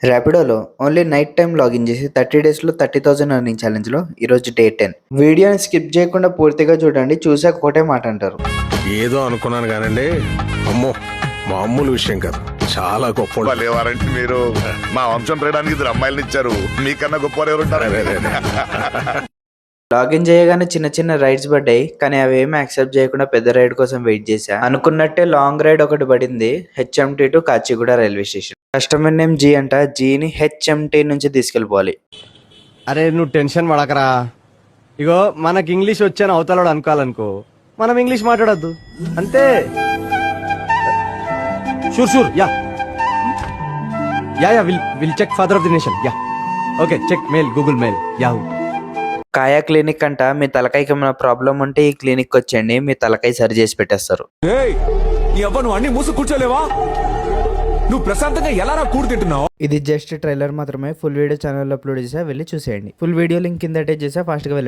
ర్యాపిడోలో only night time login చేసి 30 డేస్‌లో 30,000 earning ఛాలెంజ్‌లో ఈరోజు డే 10. వీడియోని స్కిప్ చేయకుండా పూర్తిగా చూడండి. చూసాక ఒకటే మాట అంటారు. ఏదో అనుకున్నాను కానండి, అమ్మో మామూలు విషయం కాదు, చాలా గొప్ప. లేవారంటే మీరు మా వంశం పేయడానికి ఇద్దరు అమ్మాయిలను ఇచ్చారు, మీకన్నా గొప్పవారు ఎవరుంటారు? లాగిన్ చేయగానే చిన్న చిన్న రైడ్స్ పడ్డాయి, కానీ అవేమీ యాక్సెప్ట్ చేయకుండా పెద్ద రైడ్ కోసం వెయిట్ చేశా. అనుకున్నట్టే లాంగ్ రైడ్ ఒకటి పడింది, HMT to Kacheguda railway station. Customer name జీ అంట. జీని హెచ్ఎంటీ నుంచి తీసుకెళ్ళిపోవాలి. అరే నువ్వు టెన్షన్ పడకరా. ఇగో మనకి ఇంగ్లీష్ వచ్చాను అవతలడు అనుకోవాలనుకో, మనం ఇంగ్లీష్ మాట్లాడద్దు అంతే. Sure sure ya ya ya will check father of the nation. Ya okay, check mail, Google mail, Yahoo. Kaya clinic అంట. మీ తలకాయకి ఏమైనా ప్రాబ్లం ఉంటే ఈ క్లినిక్ వచ్చేయండి, మీ తలకాయ సరి చేసి పెట్టేస్తారు. నీ అవ్వ నువ్వు అన్ని మూసు కూర్చోలేవా? నువ్వు ప్రశాంతంగా ఎలా కూడు తింటున్నావు? ఇది జస్ట్ ట్రైలర్ మాత్రమే. ఫుల్ వీడియో ఛానల్లో అప్లోడ్ చేసా, వెళ్ళి చూసేయండి. ఫుల్ వీడియో లింక్ కింద అటాచ్ చేసా, ఫాస్ట్గా వెళ్ళండి.